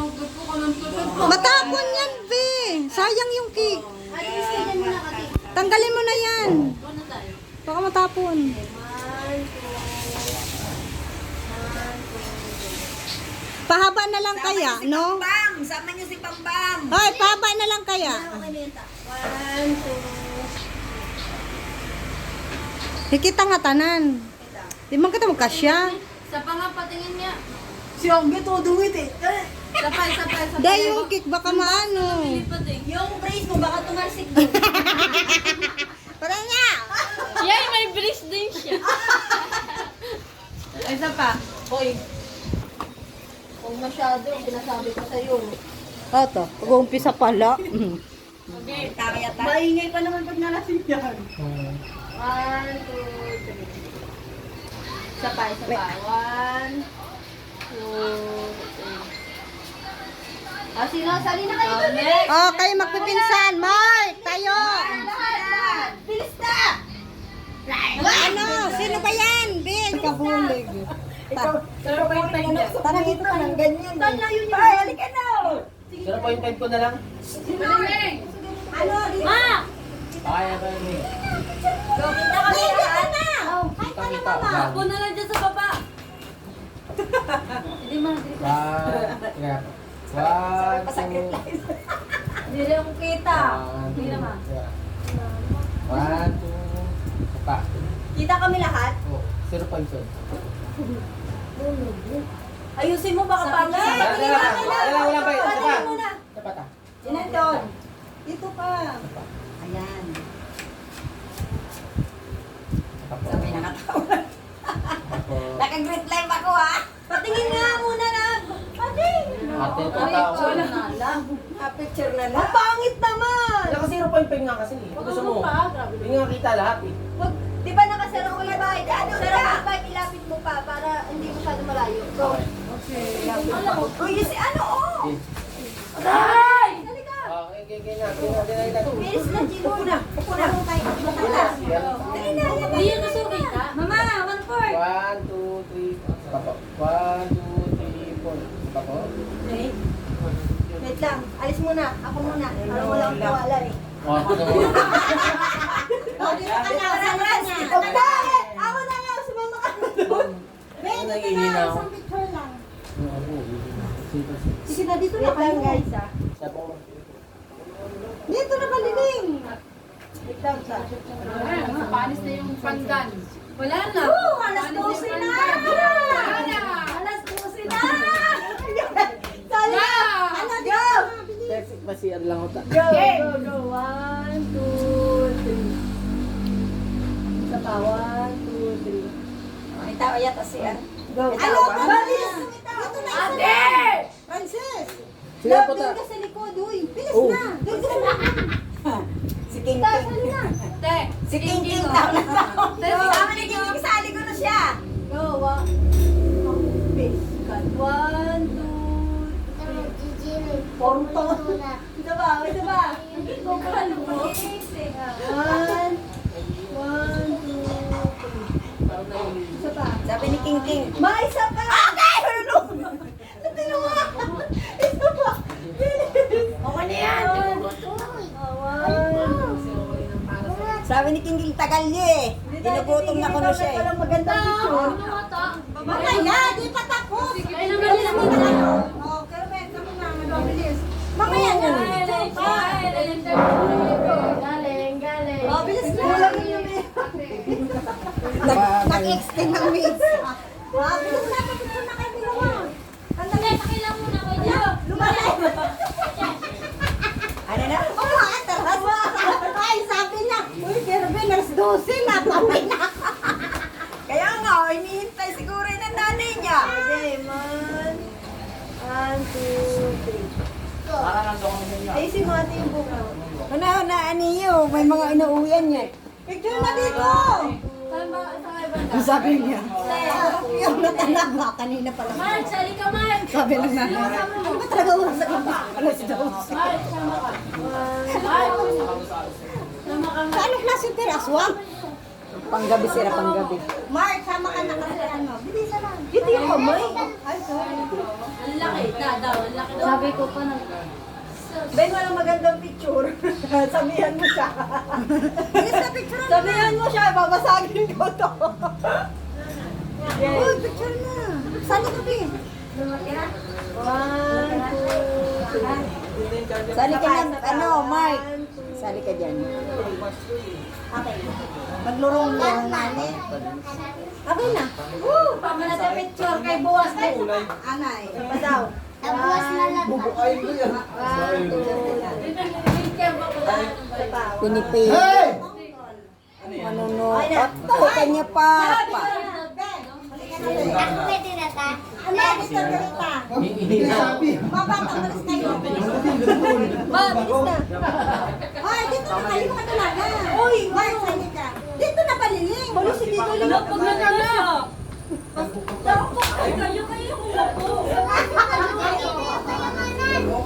magluto ka ng tutod. Matapon yan, be. Sayang yung cake. Tanggalin mo na yan. Baka matapon. Pahaba na lang kaya, no? Bam! Sama niyo si Bambam! Hoy, pahaba na lang kaya. 1, 2, Hikita nga tanan. Di man kita magkasya. Sa pa nga patingin niya. si Ongge todo it eh. Sapay. Dahil yung cake baka maano. Yung brace mo baka tumalsik doon. Para nga. Yay, may brace din siya. Isa pa. Hoy. Kung masyado, pinasabi ko sa'yo. Oto, pag-uumpisa pala. Okay. Kaya Maingay pa naman pag nalasing yan. 1, 2, 3. Isa pa. 1, 2, 3. Sino? Sali na kayo doon. Oh, kayo magpipinsan. Mark, tayo. Lahat. Bilis na! Ano? Sino ba yan? Bin. Kabulig. Pero pa yung time niya. Tara dito ka ng ganyan. Layo niyo. Ay, halika na! Pero po yung time ko na lang. Ano? Ma! Kaya ba yun eh? Kita kami lahat. Kita. Ako na lang dyan sa baba. Hindi ma. Pasakit lang. Hindi rin ako kita. Hindi naman. 1, 2, pa. Kita kami lahat. Oh, 0 points yun. Ayusin mo baka pangit. Wala pa yun. Isa pa. Patingin muna. Isa pa ta. Inan doon. Dito ka. Ayan. Isa pa. Sabi nakatawa. Ako. Naka-great live ako ha. Patingin nga muna na. Pating. Ate, ito Ay, tao. wala na lang. Picture na lang. Ang pangit naman. Wala kasi 0.5 nga kasi. Kung gusto mo. Hindi nga kita lahat eh. Wag, di ba nakasara ko yung bahay? Ano ka? Bahay, ilapit mo pa para hindi masyado malayo. Go. Okay. Uy, si ano oh. Aray! Halika. Okay na. Bilis na, Gino. Upo na. Upo na. Dali na. Hindi yan gusto kita. Mama, 1-4. 1, 2, 3. Isa pa po. 1, 2, 3, 4. Isa pa po. Okay. Wait lang. Alis muna. Ako muna. Para wala akong tawala eh. Oh, ito naman. Oh, dito ka na. Bakit? Ako na nga. Sumama ka. Ako nangihina ako. picture lang. Sige na, dito na kayo guys ah. Isa po. Dito na baliling. Wait lang sa. Panis na yung pandan. Wala na. Alas 12 na. Wala na. Alas 12 na. Sali na. Yeah. Ano, go. Texik pa si lang ako ta. Go, go, go. 1, 2, 3. Isa pa, 1, 2, 3. Ay, tao yata siya. Go. Ano, bilis. Ito na, Ate! Francis. Sige po ta. Doon ka sa likod, uy. Bilis Oh. na. Doon ka na. Si King Sali King. na. Te. Si King King tao na tao. Te, Go. si Kami ni King King, sali ko na siya. Go, 1. 1, 2, 3. Porto. Ito ba? Ito ba? Kukalo mo. 1, 1, 2, 3. Isa pa. Sabi ni King King. Ma, isa pa. Okay! Ito na mo. Isa pa. Okay na yan. Sabi ni King King, tagal niya eh. Ginugutom na ko na siya eh. Walang magandang picture. Mamaya, di pa tapos. Ay, nagalis mo na. Oh, pero may kami na. Mabilis. Mamaya na. Galing. Oh, bilis na. Nag-extend ng weeds. Bilis na. Pagkita na kayo dalawa. Sandali, pakilang muna ko dyan. Lumalay. Ano na? Oh, atras. Ay, sabi niya. Uy, Kervin, alas 12 na. Pamay na. Kaya nga, hinihintay siguro yun ang nanay niya. Okay, 1, 2, 3. Para nandun kami sa inyo. Ay, si Mati yung buka. Una, aniyo. May mga inuuyan niya. Picture na dito. Saan ba? Saan kayo banda? Ang sabi niya. Yung natanap nga, kanina pa lang. Mark, sali ka, Mark. Sabi lang na. Ano ba talaga oras sa gabi? Alas 12. Mark, sama ka. Mark, sama ka. Sa anong klase pero aswang? Panggabi sila, panggabi. Mark, sama ka na kasi ano. Bilisan lang. Dito yung kamay. Ay, sorry. Ang laki. Daw, ang laki. Sabi ko pa nag... Ben, walang magandang picture. Sabihan mo siya. Bilis na picture na. Sabihan mo siya, babasagin ko to. Uy, picture na. Sali ka, Bin. 1, 2, 3. Sali ka na, ano, Mark. Sali ka dyan. Okay. Maglurong mo. Okay na. Pamana sa picture kay Buwas na. Anay. Pa daw. Bubukain ko yan. Pinipili. Hey! Manunod. At kanya pa. Pwede na ta. Ano, dito, dito. Hindi sabi. Babata, malis kayo. Ma, bilis na. Ay, dito na kayo ka talaga. Uy, Mark, sali ka. Dito na paliling. Malis si Tito Ling. Pag nagkala.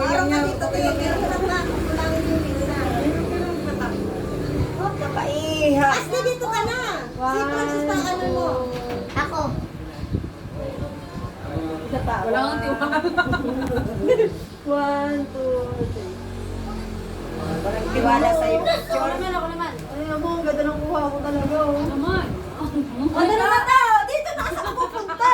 Parang na dito kayo. Pero na, kulangin yung pizza. Huwag ka paiha. Asli, dito ka na. Si Francis pa, ano mo? Ako. Isa pa. Wala kang tiwala. 1, 2, 3. Walang tiwala sa'yo. Ako naman, ako naman. Ay, mo, ang ganda ng kuha ko talaga. Oh. Naman. Ano naman tao? Dito na sa ako pupunta.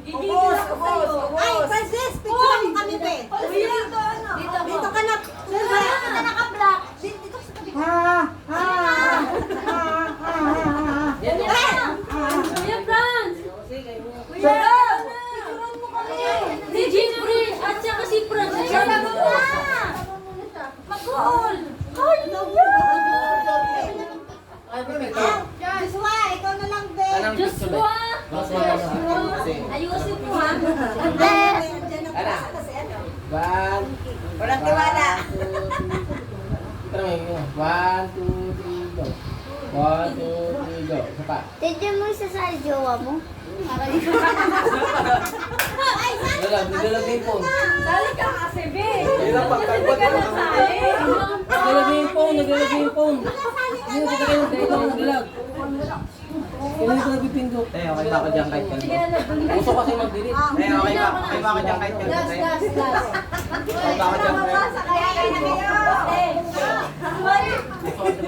Ubos, ubos, Ay, ubos. Francis, picture mo kami, be. Dito, ano? Dito ka na. Dito ka naka-block. Dito ka sa tabi. Yan yan. Kuya Franz. Kuya! Si Jeffrey at saka si Franz. Mag-call. Joshua, ikaw na lang, be. Joshua. Ayusin mo ha. Diyan na pala kasi ano. One. Walang tiwala. One, two, three, go. 1, 2, 3, go. Isa pa. Tignan mo isa sa jowa mo. Nilalag yung phone. Sali ka kasi, be. Nilalag pagkagwat mo. Nilalag yung phone. Nilalag yung phone. Hindi ko kayo nilalag. Kailan ko nagpipindot? Eh, okay ba ako dyan kahit ganito? Gusto kasi mag-delete. Eh, okay ba ako dyan kahit ganito? Gas, gas, gas. Okay ba ako dyan kahit Kaya na kayo.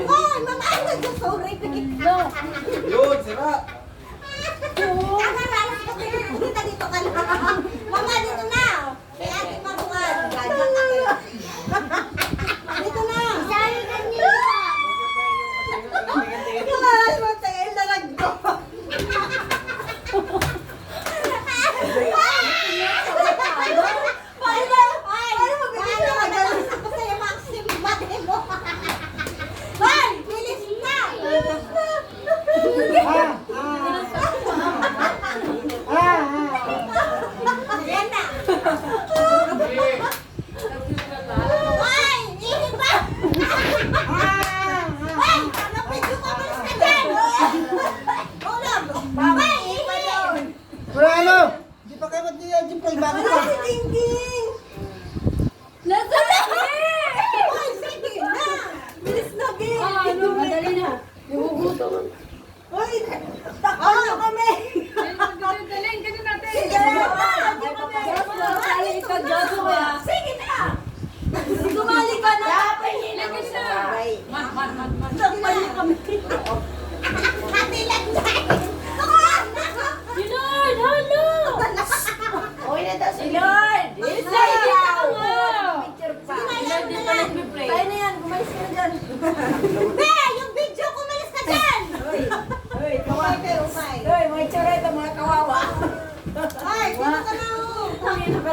Ay, mga ano, Diyos, sorry. Yun, sira. Dito, dito ka na. Mama, dito na. Kaya ate mabuhan. Gadyan na kayo. Dito na. Sabi ka niya. Ay, matay, nalagdo. Wala ano? Hindi pa kayo mag-delete yung play bago Wala si Tingting. Nasa na. Ay, sige na. Bilis na, Bin. Ano, madali na. Uy, takpan nyo kami. Galing, galing natin. Sige na. Sali ka, Joshua. Sige na. Sumali ka na. Lagay siya. Man. Takpan nyo kami. Hati lang dyan. Lord, hello. Uy na daw si Lord. Say, kita ka mo. Picture pa. Lord, di pa nag-pray. Tayo na yan, gumalis ka na dyan. Be, yung video, kumalis ka dyan. Uy, kawawa. kayo, umay. Uy, mga itsura ito, mga kawawa. Ay, dito ka na.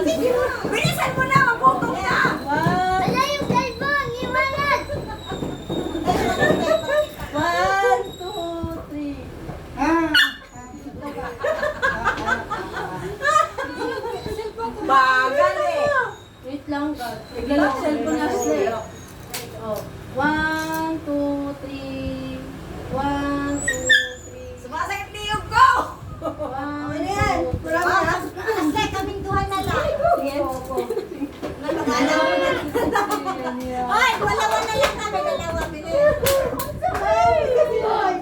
Sige mo. Bilisan mo na, magbutong na. Wala yung cellphone. Iwanan. 1, 2, 3. Bagal eh. Wait lang, God. Naglalak cellphone na sila. Oh. 1, 2, 3. 1, 2, 3. Sumasakit niyog ko! 1, 2, 3. Kasi kaming duha na lang. Yes. Ay, dalawa na lang kami, dalawa. Bilis.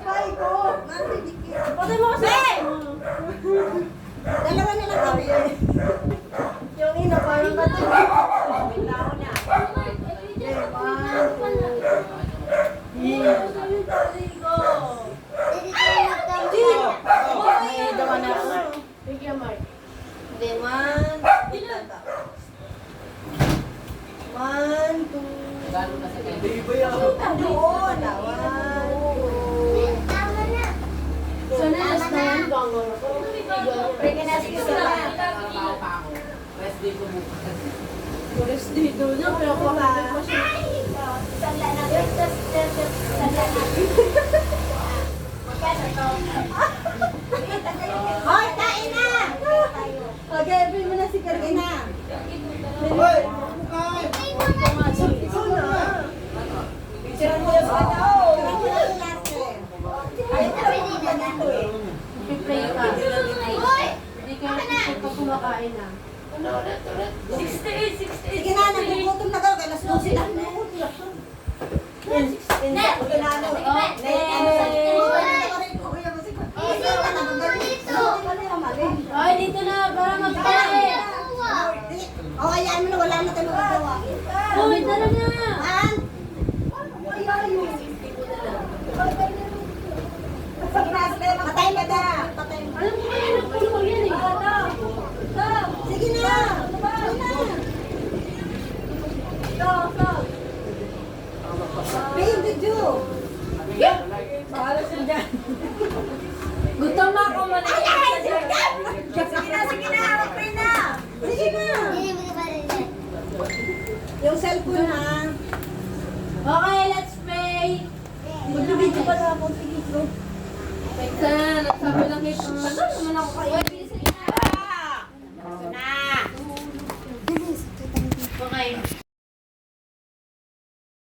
Ay, Parang ka to. Wait lang ako na. May dawa na ako. Bigyan, Mark. Hindi, 1, 2. Gano'n kasi kayo. Doon, 1, 2. Tama na. So, nalas na yan. Pregnancy ko sila. Trabaho pa ako. Rest day ko bukas. Pulis dito na. Pero ako pa siya. Sala na. Sala na. Magkano to? Hoy, kain na! Okay, bring mo na si Karina. Hoy! Ikaw na. Picturean mo yung bata, oh! Picturean mo yung last eh. Ayun na rin dito dito eh. Pipray ka. Hoy! Hindi ka pa kumakain na. 68. Sige na, nagugutom na daw. Kaya 12 na. Ito na ano. Ay, dito na. Para magkain. O, hayaan mo na. Wala na tayo magagawa. Uy, tara na. Han? Sige na, sige. Patay ka na. Patay mo. Alam mo kayo, nagpulo yan eh. Sige na. Sige na. Baby, do. Gutom ako man. Sige na, sige na. Okay na. Sige na. Hindi mo ba rin yan? Yung cellphone ha. Okay, let's pray. Magbibidyo pa na ako. Sige, bro. Teka, nagsabi lang kayo. Ano naman ako kayo?